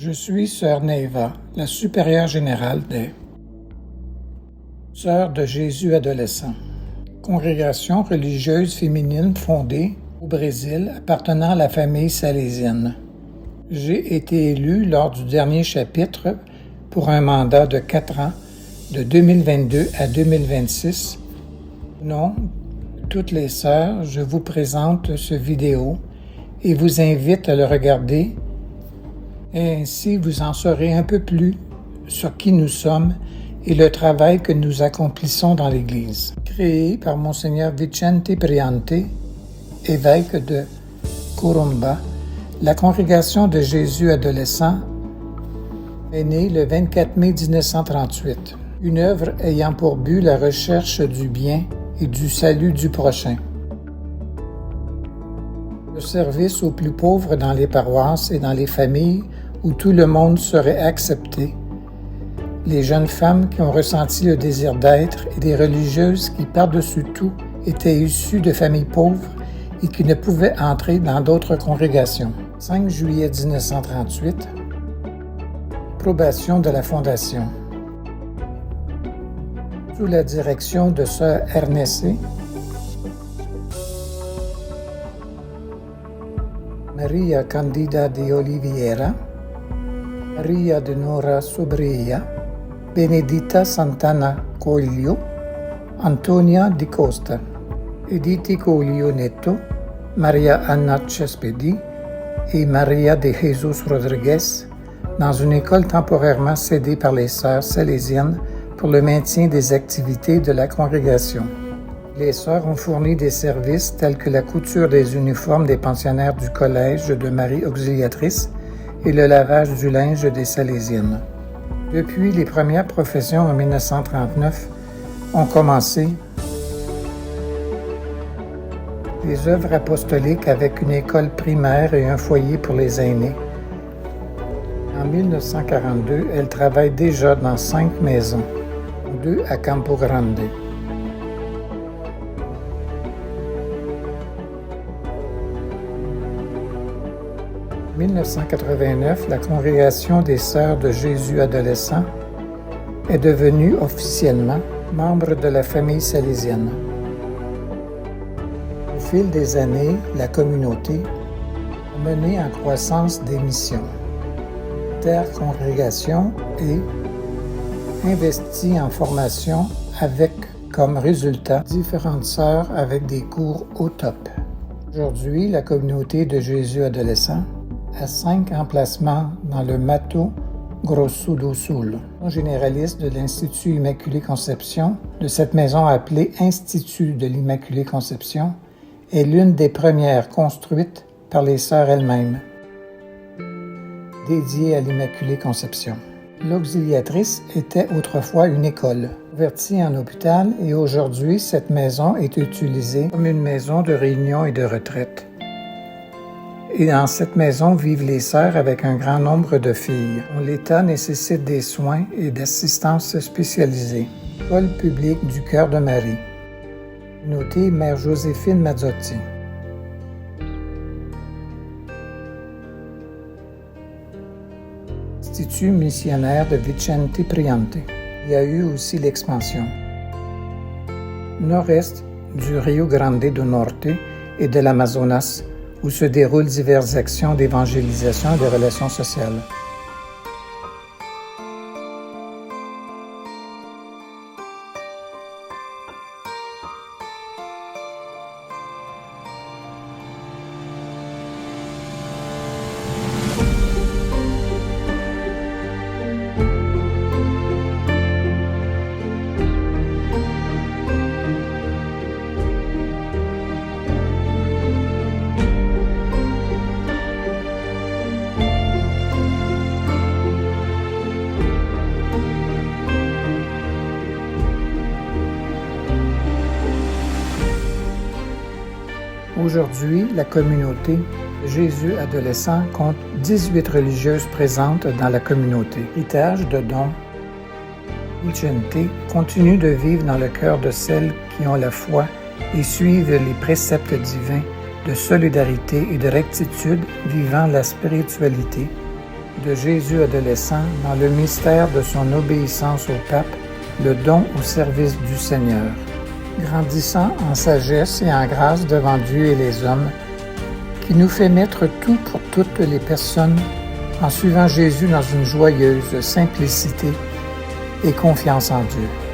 Je suis sœur Neva, la supérieure générale des Sœurs de Jésus adolescent, congrégation religieuse féminine fondée au Brésil appartenant à la famille salésienne. J'ai été élue lors du dernier chapitre pour un mandat de 4 ans, de 2022 à 2026. Au nom de toutes les sœurs, je vous présente ce vidéo et vous invite à le regarder et ainsi vous en saurez un peu plus sur qui nous sommes et le travail que nous accomplissons dans l'Église. Créée par Monseigneur Vicente Priante, évêque de Corumba, la Congrégation de Jésus adolescent est née le 24 mai 1938, une œuvre ayant pour but la recherche du bien et du salut du prochain. Le service aux plus pauvres dans les paroisses et dans les familles où tout le monde serait accepté, les jeunes femmes qui ont ressenti le désir d'être et des religieuses qui, par-dessus tout, étaient issues de familles pauvres et qui ne pouvaient entrer dans d'autres congrégations. 5 juillet 1938, approbation de la Fondation. Sous la direction de sœur Ernest, Maria Candida de Oliveira, Maria de Nora Sobreia, Benedita Santana Coelho, Antonia Di Costa, Edith Coelho Neto, Maria Anna Cespedi et Maria de Jesus Rodriguez dans une école temporairement cédée par les sœurs salésiennes pour le maintien des activités de la congrégation. Les sœurs ont fourni des services tels que la couture des uniformes des pensionnaires du collège de Marie Auxiliatrice et le lavage du linge des salésiennes. Depuis les premières professions en 1939 ont commencé les œuvres apostoliques avec une école primaire et un foyer pour les aînés. En 1942, elle travaille déjà dans 5 maisons, 2 à Campo Grande. En 1989, la Congrégation des Sœurs de Jésus adolescent est devenue officiellement membre de la famille salésienne. Au fil des années, la communauté a mené en croissance des missions, intercongrégation et investi en formation avec comme résultat différentes sœurs avec des cours au top. Aujourd'hui, la communauté de Jésus adolescent a 5 emplacements dans le Mato Grosso do Sul, généraliste de l'Institut Immaculée Conception. De cette maison appelée Institut de l'Immaculée Conception est l'une des premières construites par les sœurs elles-mêmes, dédiée à l'Immaculée Conception. L'Auxiliatrice était autrefois une école, convertie en hôpital, et aujourd'hui, cette maison est utilisée comme une maison de réunion et de retraite. Et dans cette maison vivent les sœurs avec un grand nombre de filles, dont l'état nécessite des soins et d'assistance spécialisée. École publique du Cœur de Marie. Notée Mère Joséphine Mazzotti. Institut missionnaire de Vicente Priante. Il y a eu aussi l'expansion. Nord-est du Rio Grande do Norte et de l'Amazonas, où se déroulent diverses actions d'évangélisation et de relations sociales. Aujourd'hui, la communauté Jésus adolescent compte 18 religieuses présentes dans la communauté. L'héritage de Don Vicente continue de vivre dans le cœur de celles qui ont la foi et suivent les préceptes divins de solidarité et de rectitude vivant la spiritualité de Jésus adolescent dans le mystère de son obéissance au pape, le don au service du Seigneur. Grandissant en sagesse et en grâce devant Dieu et les hommes, qui nous fait mettre tout pour toutes les personnes en suivant Jésus dans une joyeuse simplicité et confiance en Dieu.